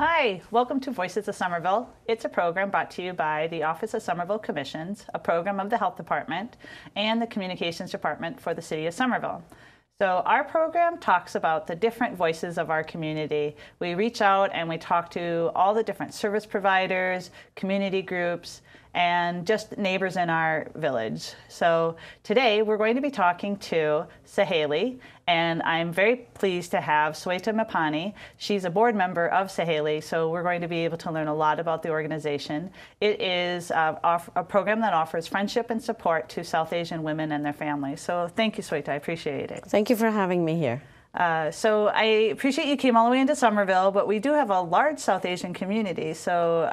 Hi, welcome to Voices of Somerville. It's a program brought to you by the Office of Somerville Commissions, a program of the Health Department, and the Communications Department for the City of Somerville. So our program talks about the different voices of our community. We reach out and we talk to all the different service providers, community groups, and just neighbors in our village. So today we're going to be talking to Saheli, and I'm very pleased to have Sweta Mepani. She's a board member of Saheli, so we're going to be able to learn a lot about the organization. It is a program that offers friendship and support to South Asian women and their families. So thank you, Sweta. I appreciate it. Thank you for having me here. So I appreciate you came all the way into Somerville, but we do have a large South Asian community. So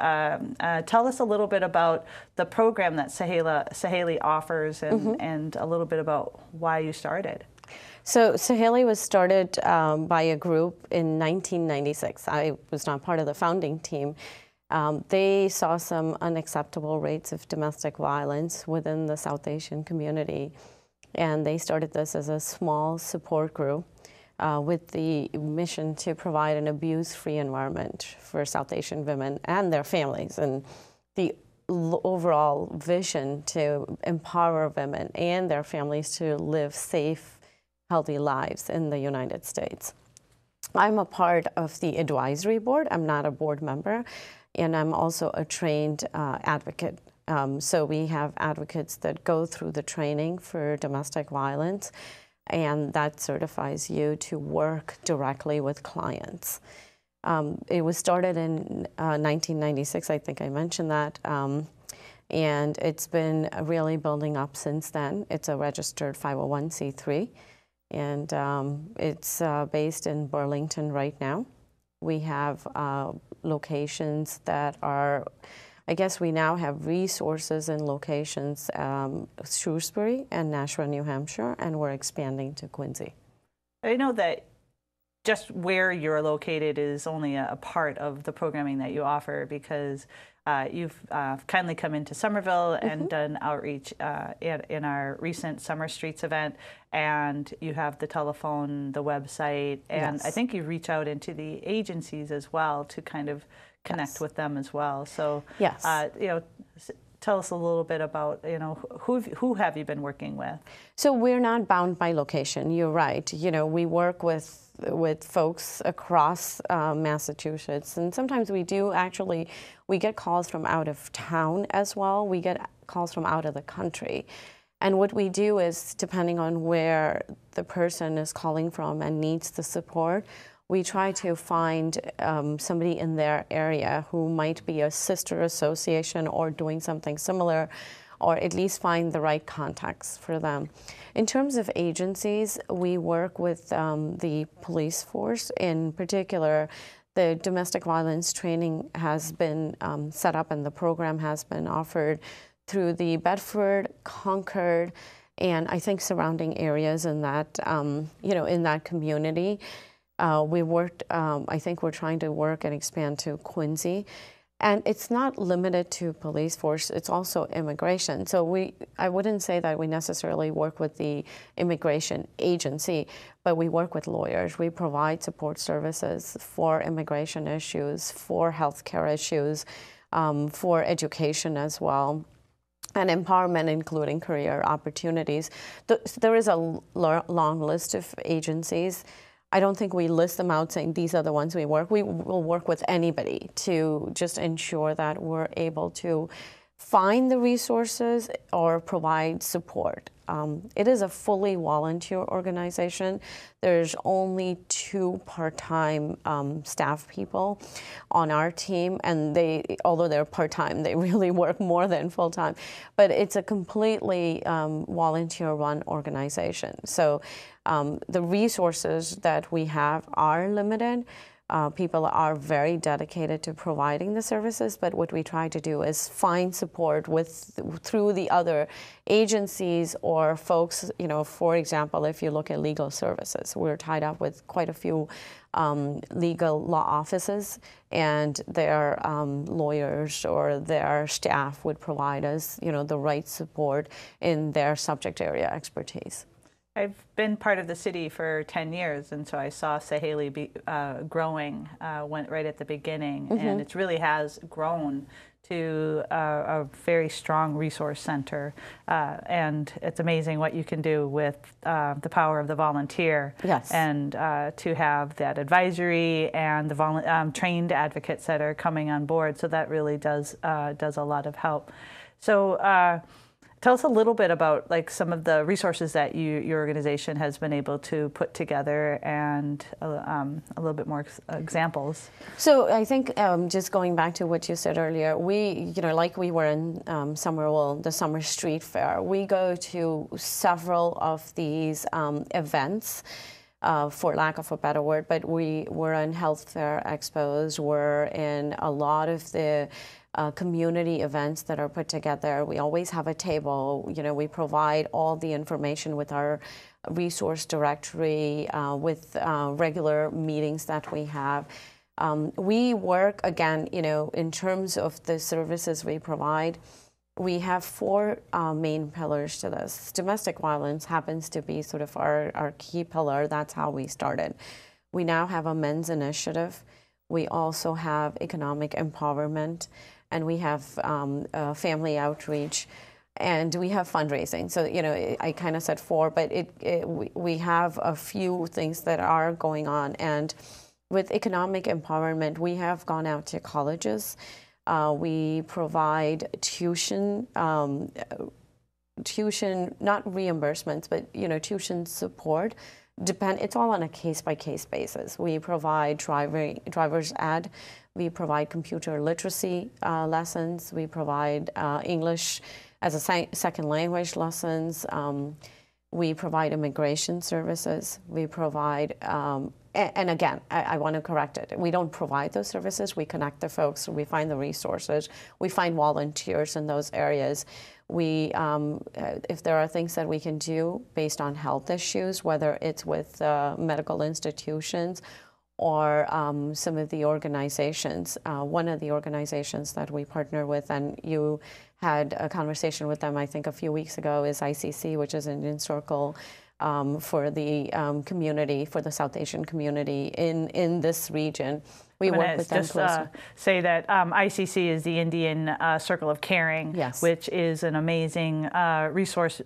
tell us a little bit about the program that Saheli offers and a little bit about why you started. So Saheli was started by a group in 1996. I was not part of the founding team. They saw some unacceptable rates of domestic violence within the South Asian community, and they started this as a small support group with the mission to provide an abuse-free environment for South Asian women and their families, and the overall vision to empower women and their families to live safe, healthy lives in the United States. I'm a part of the advisory board. I'm not a board member, and I'm also a trained advocate. So we have advocates that go through the training for domestic violence, and that certifies you to work directly with clients. It was started in 1996, I think I mentioned that, and it's been really building up since then. It's a registered 501c3, and it's based in Burlington right now. We have locations that are, I guess we now have resources and locations, Shrewsbury and Nashua, New Hampshire, and we're expanding to Quincy. I know that just where you're located is only a part of the programming that you offer, because you've kindly come into Somerville and done outreach in our recent Summer Streets event, and you have the telephone, the website, and I think you reach out into the agencies as well to kind of connect with them as well. So, you know, tell us a little bit about, you know, who have you been working with? So we're not bound by location. You're right. You know, we work with folks across Massachusetts, and sometimes we get calls from out of town as well. We get calls from out of the country. And what we do is, depending on where the person is calling from and needs the support, we try to find somebody in their area who might be a sister association or doing something similar, or at least find the right contacts for them. In terms of agencies, we work with the police force. In particular, the domestic violence training has been set up, and the program has been offered through the Bedford, Concord, and I think surrounding areas in that, you know, in that community. We worked, I think we're trying to work and expand to Quincy. And it's not limited to police force, it's also immigration. So I wouldn't say that we necessarily work with the immigration agency, but we work with lawyers. We provide support services for immigration issues, for healthcare issues, for education as well, and empowerment, including career opportunities. There is a long list of agencies. I don't think we list them out saying these are the ones we work. We will work with anybody to just ensure that we're able to find the resources or provide support. It is a fully volunteer organization. There's only 2 part-time staff people on our team, and although they're part-time, they really work more than full-time. But it's a completely volunteer-run organization. So the resources that we have are limited. People are very dedicated to providing the services, but what we try to do is find support through the other agencies or folks. You know, for example, if you look at legal services, we're tied up with quite a few legal law offices, and their lawyers or their staff would provide us, you know, the right support in their subject area expertise. I've been part of the city for 10 years, and so I saw Saheli growing right at the beginning, and it really has grown to a very strong resource center, and it's amazing what you can do with the power of the volunteer. Yes. And to have that advisory and the trained advocates that are coming on board, so that really does a lot of help. So tell us a little bit about some of the resources that your organization has been able to put together, and a little bit more examples. So I think just going back to what you said earlier, we were in Somerville, the Summer Street Fair. We go to several of these events, for lack of a better word, but we were in health fair expos. We're in a lot of the community events that are put together. We always have a table. We provide all the information with our resource directory, with regular meetings that we have. We work, again, in terms of the services we provide, we have four main pillars to this. Domestic violence happens to be sort of our key pillar. That's how we started. We now have a men's initiative. We also have economic empowerment, and we have family outreach, and we have fundraising. So, I kind of said four, but we have a few things that are going on. And with economic empowerment, we have gone out to colleges. We provide tuition, not reimbursements, but, tuition support. It's all on a case-by-case basis. We provide driver's ed. We provide computer literacy lessons. We provide English as a second language lessons. We provide immigration services. We provide, and again, I want to correct it. We don't provide those services. We connect the folks. We find the resources. We find volunteers in those areas. We, if there are things that we can do based on health issues, whether it's with medical institutions or some of the organizations. One of the organizations that we partner with, and you had a conversation with them, I think, a few weeks ago, is ICC, which is Indian Circle for the community, for the South Asian community in this region. We work with them closely. Say that ICC is the Indian Circle of Caring, yes, which is an amazing resource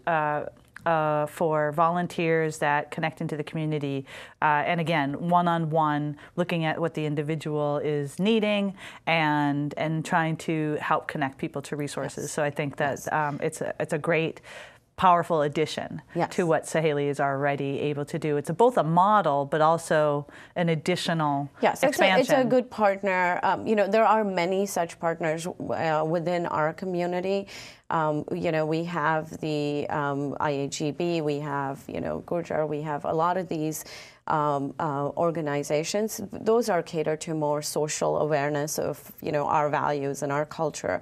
for volunteers that connect into the community, and again, one-on-one, looking at what the individual is needing and trying to help connect people to resources. Yes. So I think that it's a great, powerful addition, yes, to what Saheli is already able to do. It's both a model, but also an additional, yes, expansion. It's a good partner. There are many such partners within our community. We have the IAGB, we have, Gurjar, we have a lot of these organizations. Those are catered to more social awareness of, our values and our culture.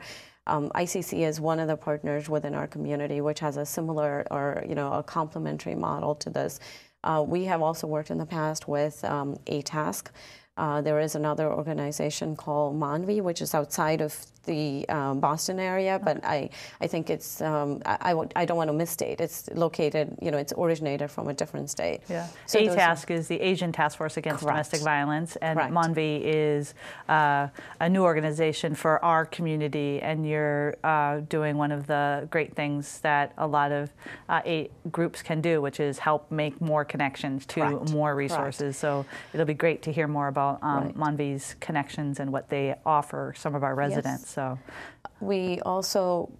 ICC is one of the partners within our community, which has a similar or, a complementary model to this. We have also worked in the past with ATASK. There is another organization called Manvi, which is outside of the Boston area, but I think it's, I don't want to misstate. It's located, it's originated from a different state. Yeah. So ATASK is the Asian Task Force Against Domestic Violence, and Manvi is a new organization for our community, and you're doing one of the great things that a lot of groups can do, which is help make more connections to more resources. So it'll be great to hear more about Manvi's connections and what they offer some of our residents. Yes. So we also,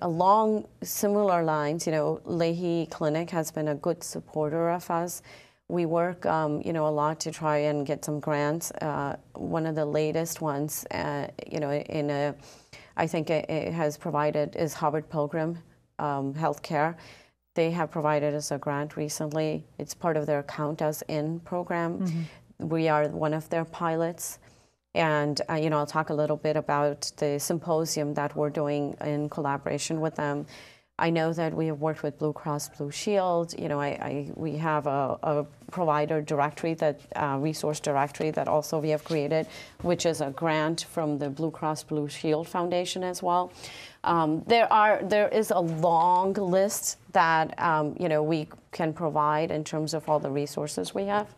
along similar lines, Leahy Clinic has been a good supporter of us. We work, a lot to try and get some grants. One of the latest ones, I think it has provided is Harvard Pilgrim Healthcare. They have provided us a grant recently. It's part of their Count Us In program. Mm-hmm. We are one of their pilots. And, I'll talk a little bit about the symposium that we're doing in collaboration with them. I know that we have worked with Blue Cross Blue Shield. You know, we have a provider directory, that resource directory that also we have created, which is a grant from the Blue Cross Blue Shield Foundation as well. There is a long list that you know, we can provide in terms of all the resources we have.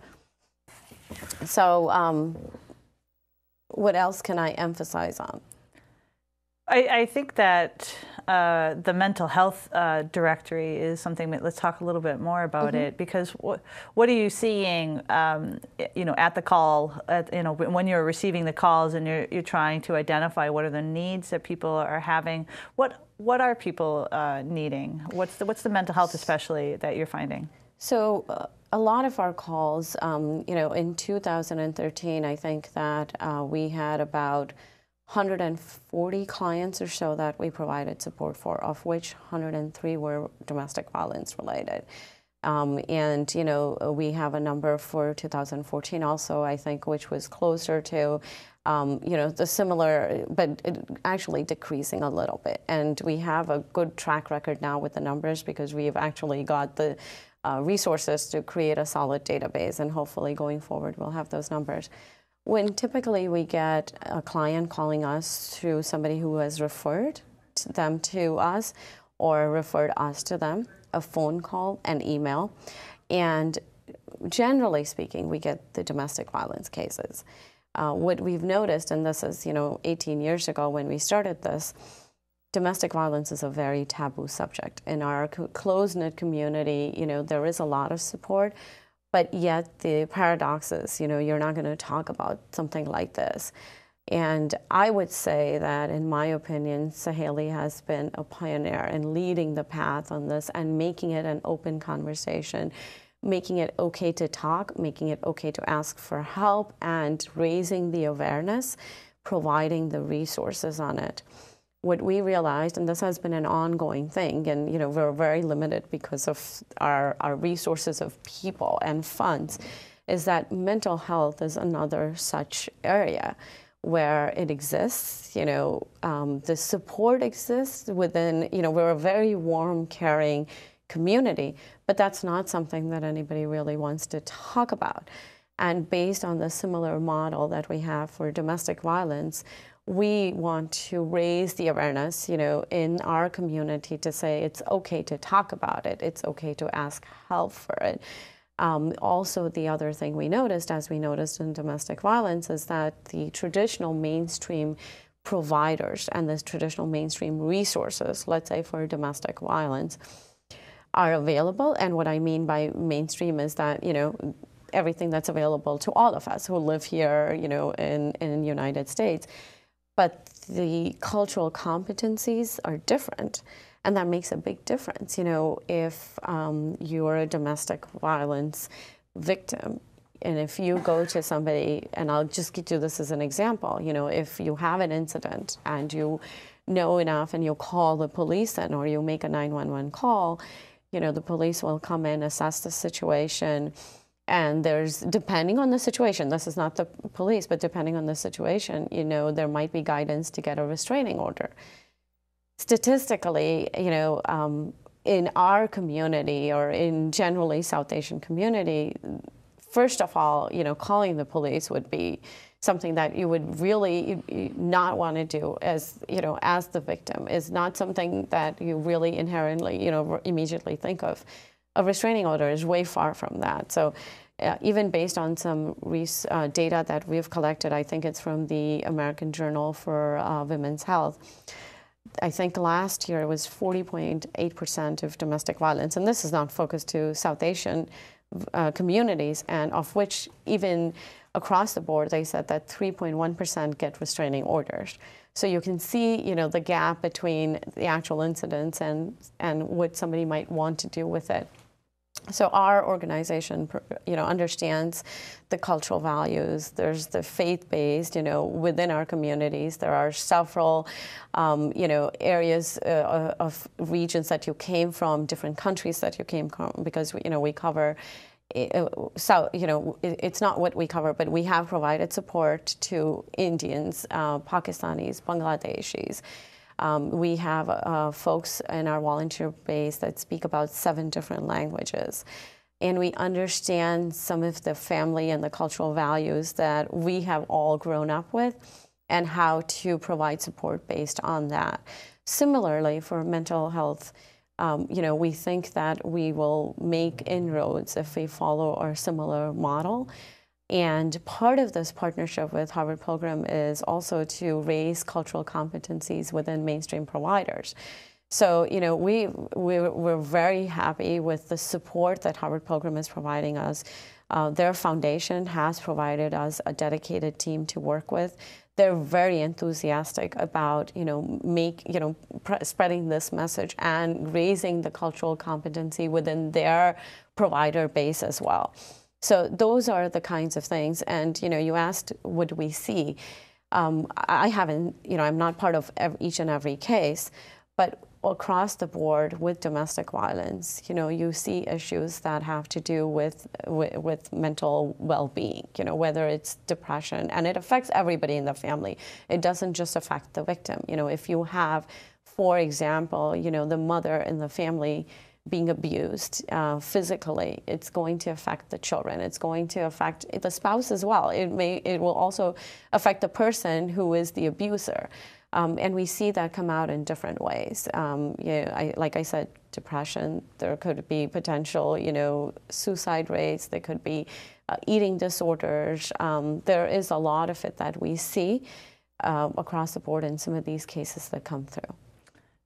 So what else can I emphasize on? I think that the mental health directory is something that, let's talk a little bit more about it, because what are you seeing, you know, at the call, you know, when you're receiving the calls and you're trying to identify what are the needs that people are having? What are people needing? What's the mental health especially that you're finding? So a lot of our calls, you know, in 2013, I think that we had about 140 clients or so that we provided support for, of which 103 were domestic violence related. And, you know, we have a number for 2014 also, I think, which was closer to, you know, the similar, but actually decreasing a little bit. And we have a good track record now with the numbers, because we've actually got the resources to create a solid database, and hopefully going forward we'll have those numbers. When typically we get a client calling us through somebody who has referred them to us or referred us to them, a phone call, an email, and generally speaking, we get the domestic violence cases. What we've noticed, and this is, you know, 18 years ago when we started this, domestic violence is a very taboo subject. In our close-knit community, you know, there is a lot of support, but yet the paradox is, you know, you're not going to talk about something like this. And I would say that, in my opinion, Saheli has been a pioneer in leading the path on this and making it an open conversation, making it okay to talk, making it okay to ask for help, and raising the awareness, providing the resources on it. What we realized, and this has been an ongoing thing, and, you know, we're very limited because of our resources of people and funds, is that mental health is another such area where it exists. You know, the support exists within, you know, we're a very warm, caring community, but that's not something that anybody really wants to talk about. And based on the similar model that we have for domestic violence, we want to raise the awareness, you know, in our community, to say it's okay to talk about it, it's okay to ask help for it. Also, the other thing we noticed, as we noticed in domestic violence, is that the traditional mainstream providers and the traditional mainstream resources, let's say for domestic violence, are available. And what I mean by mainstream is that, you know, everything that's available to all of us who live here, you know, in the United States. But the cultural competencies are different, and that makes a big difference. You know, if you're a domestic violence victim, and if you go to somebody, and I'll just give you this as an example, you know, if you have an incident and you know enough and you call the police in, or you make a 911 call, you know, the police will come in, assess the situation. And there's, depending on the situation, this is not the police, but depending on the situation, you know, there might be guidance to get a restraining order. Statistically, you know, in our community, or in generally South Asian community, first of all, you know, calling the police would be something that you would really not want to do as, you know, as the victim, is not something that you really inherently, you know, immediately think of. A restraining order is way far from that. So even based on some data that we've collected, I think it's from the American Journal for Women's Health, I think last year it was 40.8% of domestic violence, and this is not focused to South Asian communities, and of which even across the board, they said that 3.1% get restraining orders. So you can see, you know, the gap between the actual incidents and what somebody might want to do with it. So our organization, you know, understands the cultural values. There's the faith-based, you know, within our communities. There are several, you know, areas of regions that you came from, different countries that you came from, because, you know, we cover. So, you know, it's not what we cover, but we have provided support to Indians, Pakistanis, Bangladeshis, We have folks in our volunteer base that speak about 7 different languages. And we understand some of the family and the cultural values that we have all grown up with and how to provide support based on that. Similarly, for mental health, we think that we will make inroads if we follow our similar model. And part of this partnership with Harvard Pilgrim is also to raise cultural competencies within mainstream providers. So, we're very happy with the support that Harvard Pilgrim is providing us. Their foundation has provided us a dedicated team to work with. They're very enthusiastic about, spreading this message and raising the cultural competency within their provider base as well. So those are the kinds of things. And, you asked, what do we see? I haven't, I'm not part of each and every case, but across the board with domestic violence, you see issues that have to do with mental well-being, whether it's depression, and it affects everybody in the family. It doesn't just affect the victim. If you have, for example, the mother in the family being abused physically, it's going to affect the children. It's going to affect the spouse as well. It will also affect the person who is the abuser. And we see that come out in different ways. Like I said, depression, there could be potential, suicide rates, there could be eating disorders. There is a lot of it that we see across the board in some of these cases that come through.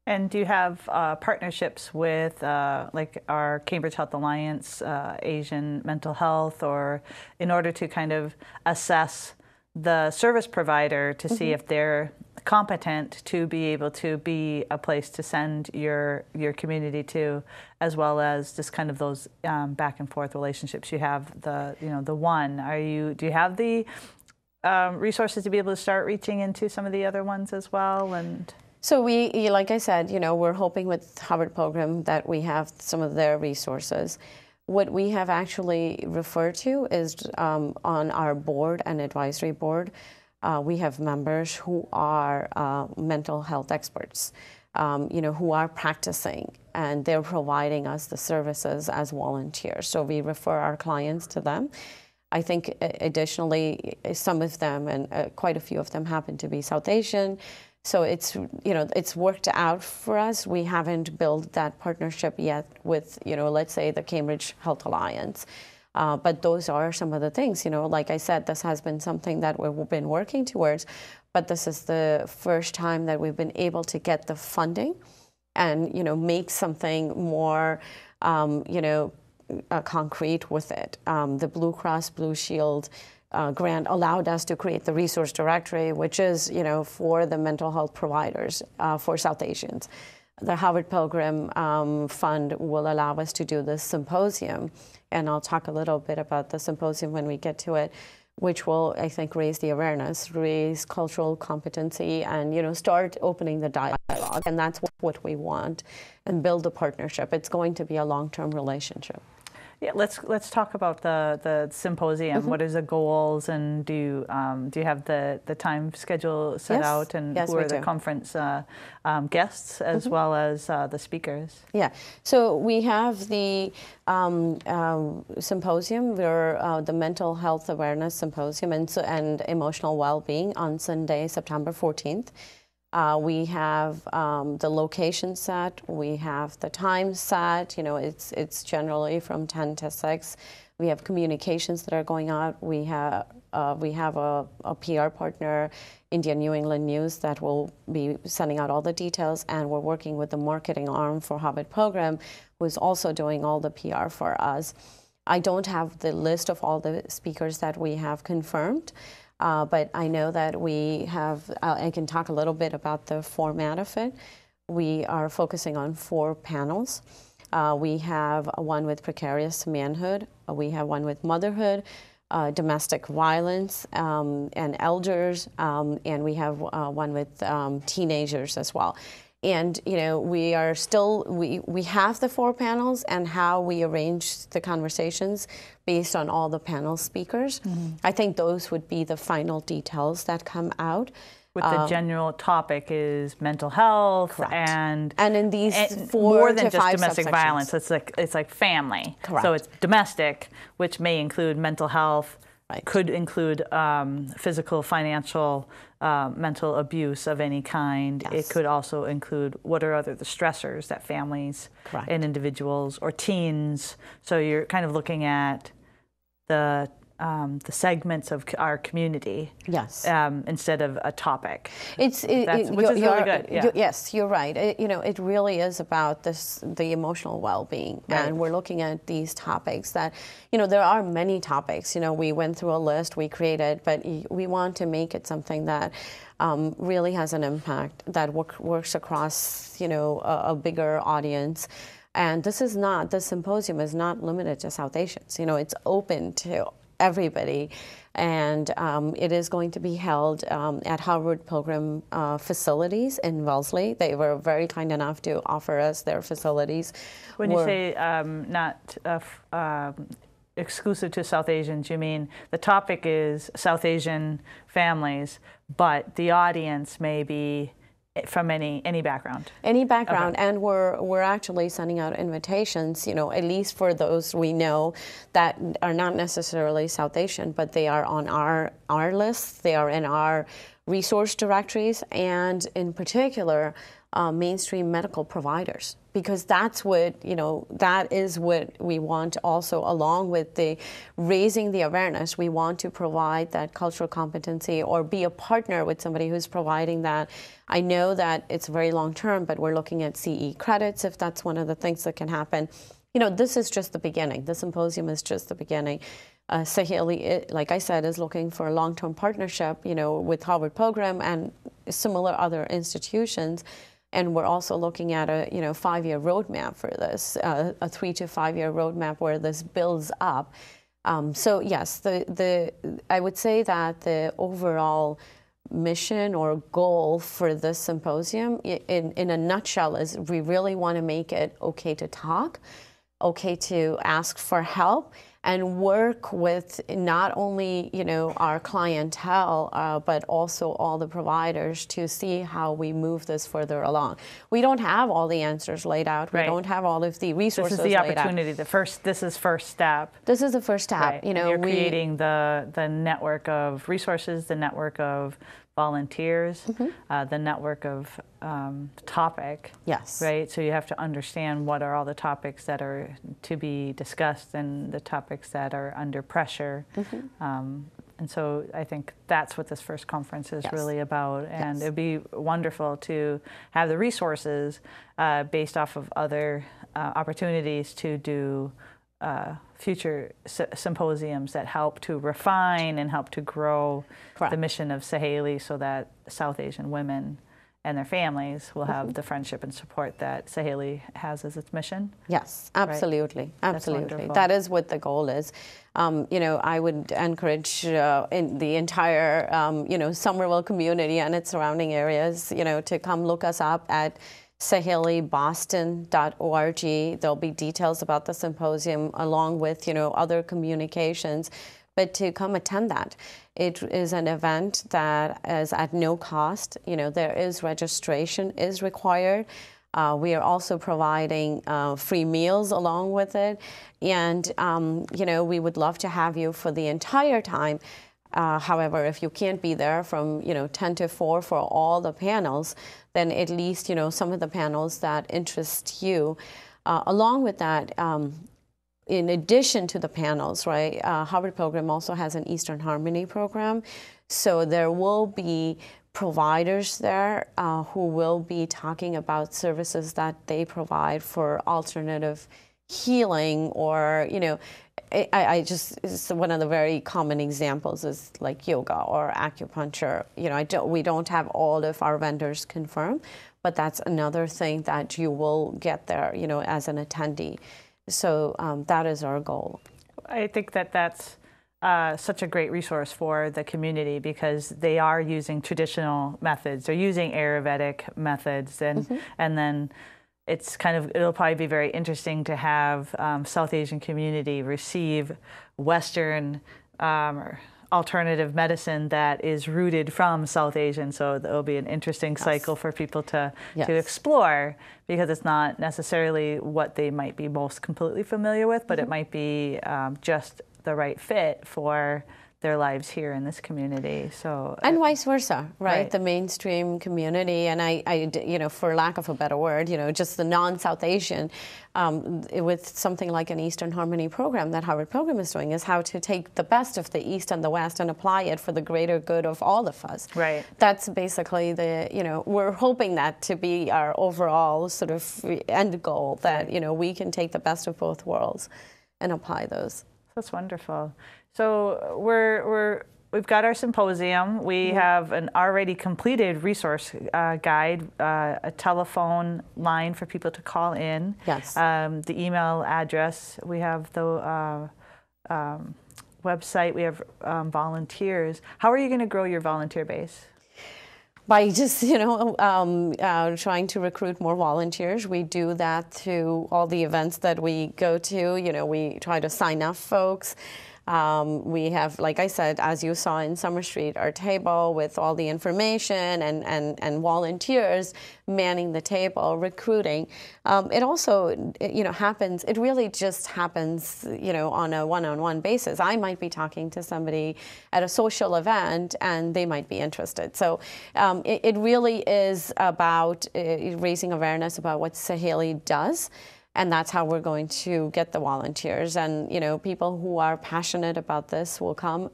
And do you have partnerships with like our Cambridge Health Alliance, Asian Mental Health, or in order to kind of assess the service provider to see if they're competent to be able to be a place to send your community to, as well as just kind of those back and forth relationships you have? Do you have the resources to be able to start reaching into some of the other ones as well? And so we, like I said, we're hoping with Harvard Pilgrim that we have some of their resources. What we have actually referred to is on our board and advisory board, we have members who are mental health experts, who are practicing, and they're providing us the services as volunteers. So we refer our clients to them. I think additionally, some of them, and quite a few of them, happen to be South Asian. So it's worked out for us. We haven't built that partnership yet with, let's say the Cambridge Health Alliance. But those are some of the things, like I said, this has been something that we've been working towards, but this is the first time that we've been able to get the funding and, make something more, concrete with it. The Blue Cross Blue Shield grant allowed us to create the resource directory, which is, for the mental health providers for South Asians. The Harvard Pilgrim Fund will allow us to do this symposium, and I'll talk a little bit about the symposium when we get to it, which will, I think, raise the awareness, raise cultural competency, and start opening the dialogue. And that's what we want, and build a partnership. It's going to be a long-term relationship. Yeah, let's talk about the symposium. What are the goals, and do you have the time schedule set out, and who are the conference guests as well as the speakers? Yeah, so we have the symposium, the Mental Health Awareness Symposium and Emotional Well-Being on Sunday, September 14th. We have the location set, we have the time set, it's generally from 10 to 6. We have communications that are going out. We have a PR partner, India New England News, that will be sending out all the details, and we're working with the marketing arm for Harvard Pilgrim, who is also doing all the PR for us. I don't have the list of all the speakers that we have confirmed. But I know that we have, I can talk a little bit about the format of it. We are focusing on 4 panels. We have one with precarious manhood. We have one with motherhood, domestic violence, and elders. And we have one with teenagers as well. And, we are still, we have the 4 panels, and how we arrange the conversations based on all the panel speakers. I think those would be the final details that come out. With the general topic is mental health. Correct. And in these more than to just 5 domestic subsections. violence. It's like family. Correct. So it's domestic, which may include mental health, Right. could include physical, financial, mental abuse of any kind. Yes. It could also include what are the stressors that families Correct. and individuals or teens. So you're kind of looking at the segments of our community, Yes, instead of a topic. which is really good. Yeah. Yes, you're right. It really is about the emotional well-being, Right. and we're looking at these topics that, there are many topics. We went through a list, we created, but we want to make it something that really has an impact, that works across, a bigger audience. And the symposium is not limited to South Asians. It's open to everybody, and it is going to be held at Harvard Pilgrim facilities in Wellesley. They were very kind enough to offer us their facilities. When you say not exclusive to South Asians, you mean the topic is South Asian families, but the audience may be from any background. Any background, Okay. and we're actually sending out invitations, at least for those we know that are not necessarily South Asian, but they are on our lists, they are in our resource directories, and in particular, mainstream medical providers, because that's what, that is what we want also, along with the raising the awareness. We want to provide that cultural competency or be a partner with somebody who's providing that. I know that it's very long term, but we're looking at CE credits if that's one of the things that can happen. This is just the beginning. The symposium is just the beginning. Saheli, like I said, is looking for a long-term partnership, with Harvard Program and similar other institutions. And we're also looking at a 5-year roadmap for this, a 3 to 5 year roadmap where this builds up. So yes, I would say that the overall mission or goal for this symposium, in a nutshell, is we really want to make it okay to talk, okay to ask for help, and work with not only our clientele, but also all the providers to see how we move this further along. We don't have all the answers laid out. We Right. don't have all of the resources This is the laid out. opportunity. This is first step. This is the first step. Right. And you're creating the network of resources, the network of volunteers, the network of topic. Yes. Right. So you have to understand what are all the topics that are to be discussed and the topics that are under pressure. And so I think that's what this first conference is Yes. really about. And Yes. it'd be wonderful to have the resources based off of other opportunities to do future symposiums that help to refine and help to grow Correct. the mission of Saheli, so that South Asian women and their families will have the friendship and support that Saheli has as its mission. Yes, absolutely, absolutely. wonderful. That is what the goal is. I would encourage in the entire, Somerville community and its surrounding areas, to come look us up at saheliboston.org. There'll be details about the symposium along with, other communications, but to come attend that. It is an event that is at no cost. There is registration is required. We are also providing free meals along with it. And, we would love to have you for the entire time. However, if you can't be there from, 10 to 4 for all the panels, then at least, some of the panels that interest you. Along with that, in addition to the panels, right, Harvard Program also has an Eastern Harmony program. So there will be providers there who will be talking about services that they provide for alternative healing, or, it's one of the very common examples is like yoga or acupuncture. We don't have all of our vendors confirmed, but that's another thing that you will get there, as an attendee. So that is our goal. I think that's such a great resource for the community, because they are using traditional methods. They're using Ayurvedic methods, and then it'll probably be very interesting to have South Asian community receive Western alternative medicine that is rooted from South Asian. So it'll be an interesting cycle for people to explore, because it's not necessarily what they might be most completely familiar with, but it might be just the right fit for their lives here in this community. So and vice versa, right? The mainstream community, and I, you know, for lack of a better word, you know, just the non-South Asian, with something like an Eastern Harmony program that Harvard Program is doing, is how to take the best of the East and the West and apply it for the greater good of all of us. Right. That's basically the, you know, we're hoping that to be our overall sort of end goal, that, you know, we can take the best of both worlds and apply those. That's wonderful. So we've got our symposium. We have an already completed resource guide, a telephone line for people to call in. Yes. The email address. We have the website. We have volunteers. How are you going to grow your volunteer base? By just, you know, trying to recruit more volunteers. We do that through all the events that we go to. You know, we try to sign up folks. We have, like I said, as you saw in Summer Street, our table with all the information and volunteers manning the table, recruiting. It also, you know, happens, it really just happens, you know, on a one-on-one basis. I might be talking to somebody at a social event and they might be interested. So it really is about raising awareness about what Saheli does. And that's how we're going to get the volunteers. And, you know, people who are passionate about this will come.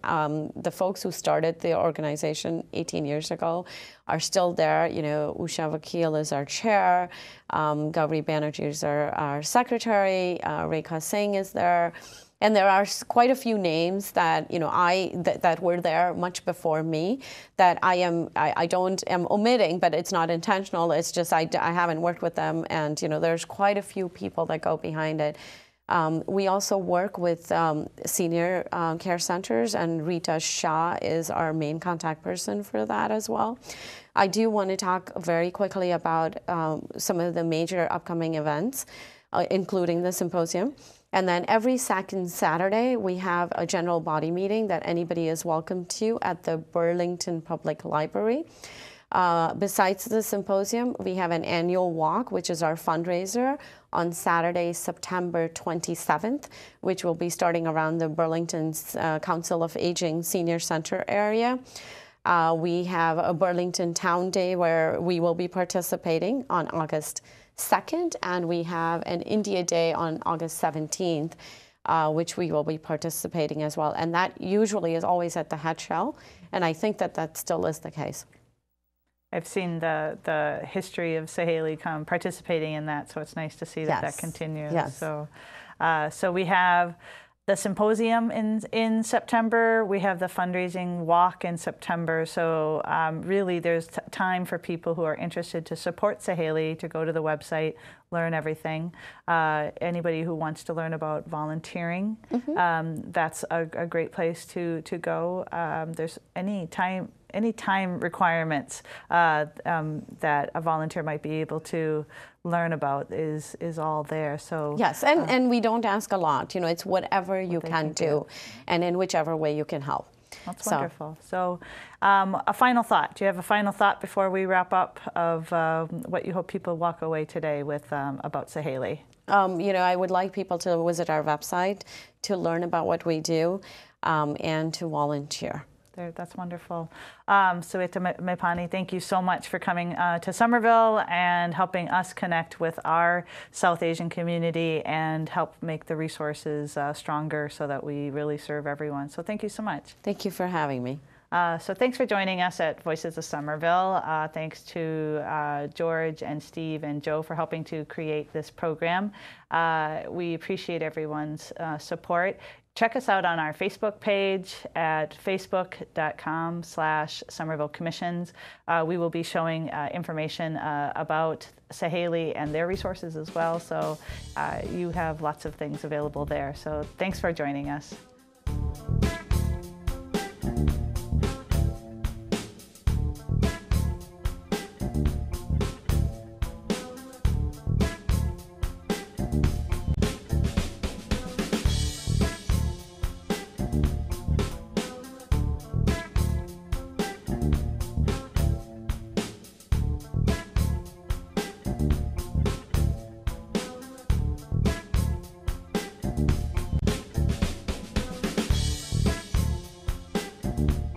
The folks who started the organization 18 years ago are still there. You know, Usha Vakil is our chair. Gauri Banerjee is our secretary. Rekha Singh is there. And there are quite a few names that, you know, that were there much before me that I am omitting, but it's not intentional. It's just I haven't worked with them, and, you know, there's quite a few people that go behind it. We also work with senior care centers, and Rita Shah is our main contact person for that as well. I do want to talk very quickly about some of the major upcoming events, including the symposium. And then every second Saturday, we have a general body meeting that anybody is welcome to at the Burlington Public Library. Besides the symposium, we have an annual walk, which is our fundraiser, on Saturday, September 27th, which will be starting around the Burlington's Council of Aging Senior Center area. We have a Burlington Town Day where we will be participating on August 2nd, and we have an India Day on August 17th, which we will be participating as well. And that usually is always at the Head Shell, and I think that that still is the case. I've seen the history of Saheli participating in that, so it's nice to see that that continues. Yes. So we have the symposium in September. We have the fundraising walk in September. So really there's time for people who are interested to support Saheli to go to the website, learn everything. Anybody who wants to learn about volunteering, that's a great place to go. There's any time requirements that a volunteer might be able to learn about is all there. So yes, and we don't ask a lot. You know, it's whatever you can do, and in whichever way you can help. That's wonderful. So a final thought. Do you have a final thought before we wrap up of what you hope people walk away today with about Saheli? You know, I would like people to visit our website to learn about what we do and to volunteer. That's wonderful. Sweta Mepani, thank you so much for coming to Somerville and helping us connect with our South Asian community and help make the resources stronger so that we really serve everyone. So thank you so much. Thank you for having me. So thanks for joining us at Voices of Somerville. Thanks to George and Steve and Joe for helping to create this program. We appreciate everyone's support. Check us out on our Facebook page at facebook.com/Somerville Commissions. We will be showing information about Saheli and their resources as well. So you have lots of things available there. So thanks for joining us. you.